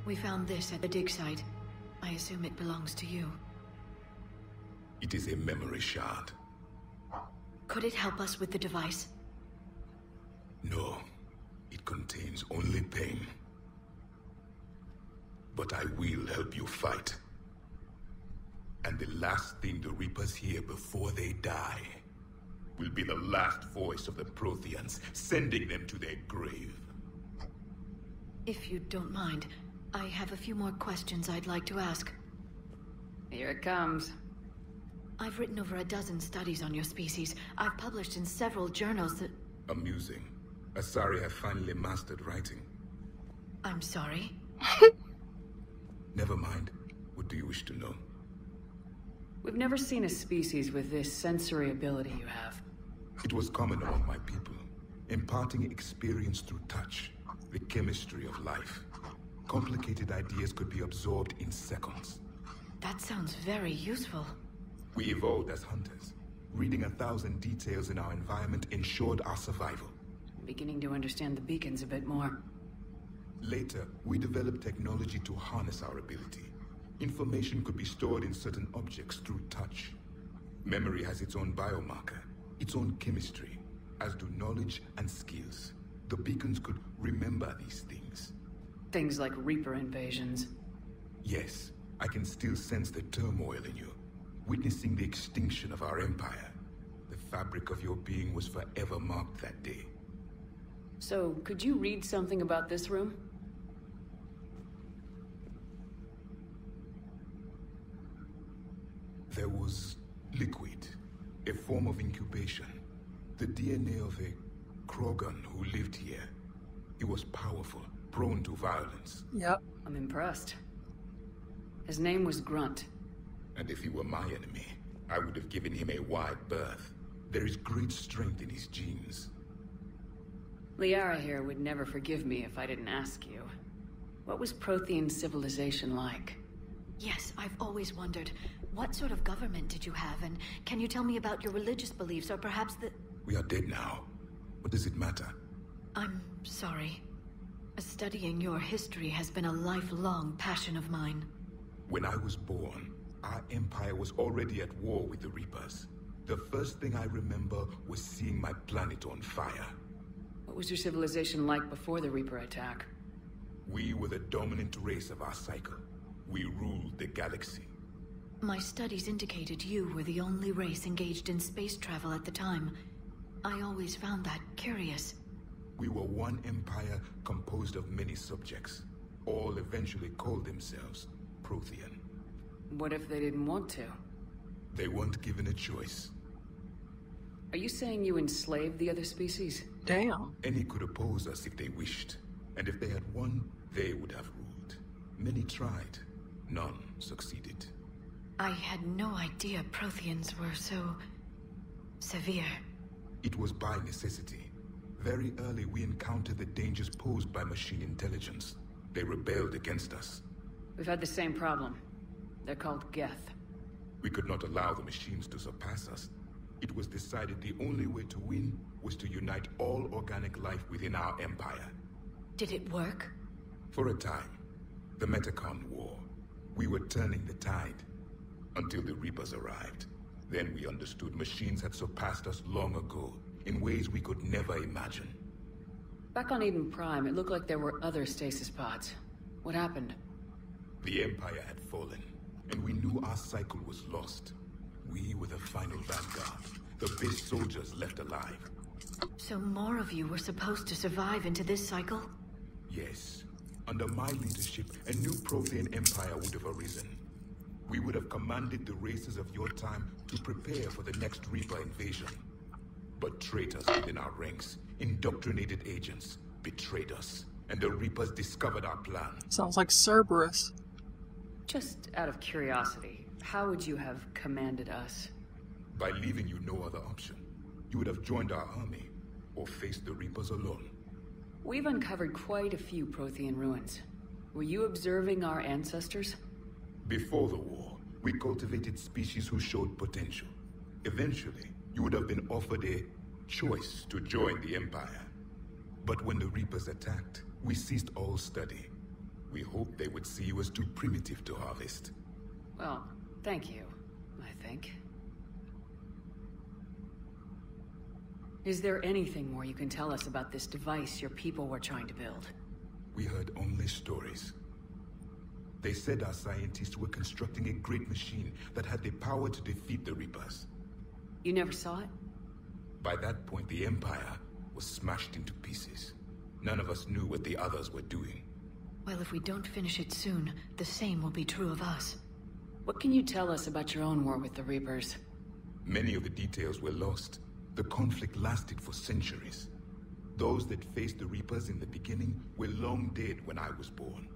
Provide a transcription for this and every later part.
We found this at the dig site. I assume it belongs to you. It is a memory shard. Could it help us with the device? No. It contains only pain. But I will help you fight. And the last thing the Reapers hear before they die will be the last voice of the Protheans, sending them to their grave. If you don't mind, I have a few more questions I'd like to ask. Here it comes. I've written over a dozen studies on your species. I've published in several journals that... Amusing. Asari have finally mastered writing. I'm sorry? Never mind. What do you wish to know? We've never seen a species with this sensory ability you have. It was common among my people, imparting experience through touch, the chemistry of life. Complicated ideas could be absorbed in seconds. That sounds very useful. We evolved as hunters. Reading 1,000 details in our environment ensured our survival. I'm beginning to understand the beacons a bit more. Later, we developed technology to harness our ability. Information could be stored in certain objects through touch. Memory has its own biomarker, its own chemistry, as do knowledge and skills. The beacons could remember these things. Things like Reaper invasions. Yes, I can still sense the turmoil in you, witnessing the extinction of our empire. The fabric of your being was forever marked that day. So, could you read something about this room? There was liquid, a form of incubation. The DNA of a Krogan who lived here. He was powerful, prone to violence. Yep. I'm impressed. His name was Grunt. And if he were my enemy, I would have given him a wide berth. There is great strength in his genes. Liara here would never forgive me if I didn't ask you. What was Prothean civilization like? Yes, I've always wondered, what sort of government did you have, and can you tell me about your religious beliefs, or perhaps the... We are dead now. What does it matter? I'm sorry. Studying your history has been a lifelong passion of mine. When I was born, our empire was already at war with the Reapers. The first thing I remember was seeing my planet on fire. What was your civilization like before the Reaper attack? We were the dominant race of our cycle. We ruled the galaxy. My studies indicated you were the only race engaged in space travel at the time. I always found that curious. We were one empire composed of many subjects. All eventually called themselves Prothean. What if they didn't want to? They weren't given a choice. Are you saying you enslaved the other species? Damn. Any could oppose us if they wished. And if they had won, they would have ruled. Many tried. None succeeded. I had no idea Protheans were so... severe. It was by necessity. Very early we encountered the dangers posed by machine intelligence. They rebelled against us. We've had the same problem. They're called Geth. We could not allow the machines to surpass us. It was decided the only way to win was to unite all organic life within our empire. Did it work? For a time. The Metacon War. We were turning the tide. Until the Reapers arrived. Then we understood machines had surpassed us long ago, in ways we could never imagine. Back on Eden Prime, it looked like there were other stasis pods. What happened? The Empire had fallen, and we knew our cycle was lost. We were the final vanguard, the best soldiers left alive. So more of you were supposed to survive into this cycle? Yes. Under my leadership, a new Prothean empire would have arisen. We would have commanded the races of your time to prepare for the next Reaper invasion. But traitors within our ranks, indoctrinated agents, betrayed us. And the Reapers discovered our plan. Sounds like Cerberus. Just out of curiosity, how would you have commanded us? By leaving you no other option. You would have joined our army, or faced the Reapers alone. We've uncovered quite a few Prothean ruins. Were you observing our ancestors? Before the war, we cultivated species who showed potential. Eventually, you would have been offered a choice to join the Empire. But when the Reapers attacked, we ceased all study. We hoped they would see you as too primitive to harvest. Well, thank you, I think. Is there anything more you can tell us about this device your people were trying to build? We heard only stories. They said our scientists were constructing a great machine that had the power to defeat the Reapers. You never saw it? By that point, the Empire was smashed into pieces. None of us knew what the others were doing. Well, if we don't finish it soon, the same will be true of us. What can you tell us about your own war with the Reapers? Many of the details were lost. The conflict lasted for centuries. Those that faced the Reapers in the beginning were long dead when I was born.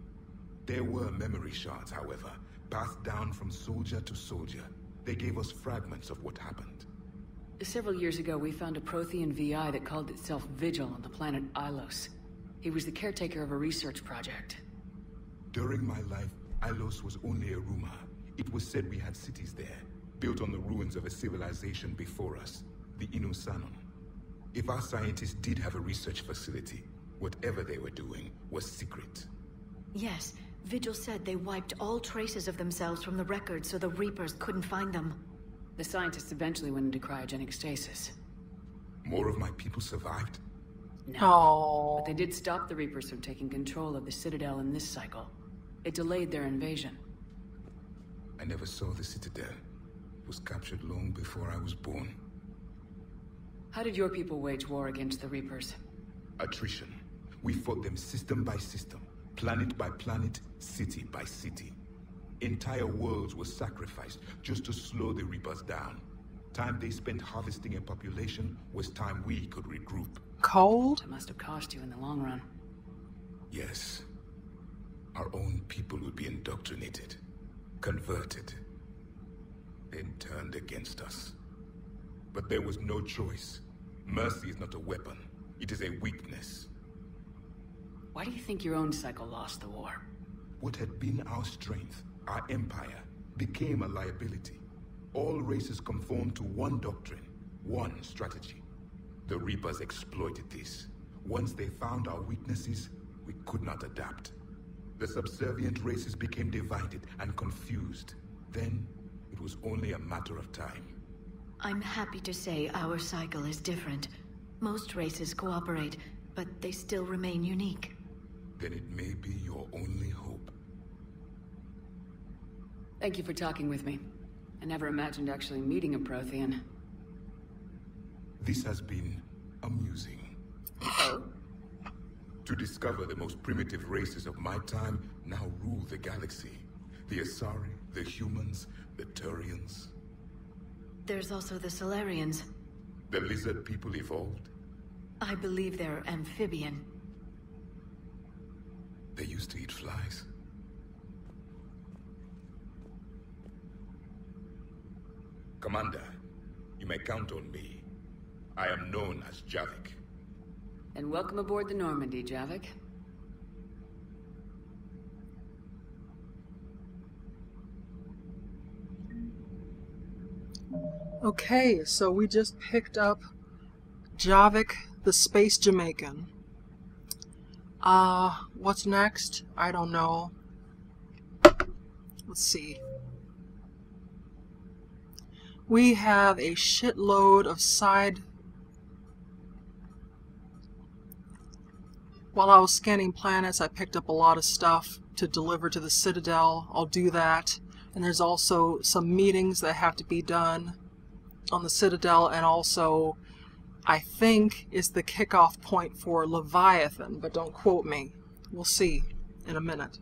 There were memory shards, however, passed down from soldier to soldier. They gave us fragments of what happened. Several years ago, we found a Prothean VI that called itself Vigil on the planet Ilos. He was the caretaker of a research project. During my life, Ilos was only a rumor. It was said we had cities there, built on the ruins of a civilization before us, the Inusanon. If our scientists did have a research facility, whatever they were doing was secret. Yes, Vigil said they wiped all traces of themselves from the records so the Reapers couldn't find them. The scientists eventually went into cryogenic stasis. More of my people survived? No, but they did stop the Reapers from taking control of the Citadel in this cycle. It delayed their invasion. I never saw the Citadel. It was captured long before I was born. How did your people wage war against the Reapers? Attrition. We fought them system by system, planet by planet, city by city. Entire worlds were sacrificed just to slow the Reapers down. Time they spent harvesting a population was time we could regroup. Cold? It must have cost you in the long run. Yes. Our own people would be indoctrinated, converted, then turned against us. But there was no choice. Mercy is not a weapon. It is a weakness. Why do you think your own cycle lost the war? What had been our strength, our empire, became a liability. All races conformed to one doctrine, one strategy. The Reapers exploited this. Once they found our weaknesses, we could not adapt. The subservient races became divided and confused. Then, it was only a matter of time. I'm happy to say our cycle is different. Most races cooperate, but they still remain unique. Then it may be your only hope. Thank you for talking with me. I never imagined actually meeting a Prothean. This has been amusing. Oh? To discover the most primitive races of my time now rule the galaxy. The Asari, the humans, the Turians. There's also the Solarians. The lizard people evolved. I believe they're amphibian. They used to eat flies. Commander, you may count on me. I am known as Javik. And welcome aboard the Normandy, Javik. Okay, so we just picked up Javik, the Space Jamaican. What's next? I don't know. Let's see. We have a shitload of side... While I was scanning planets, I picked up a lot of stuff to deliver to the Citadel. I'll do that. And there's also some meetings that have to be done on the Citadel, and also, I think, is the kickoff point for Leviathan, but don't quote me. We'll see in a minute.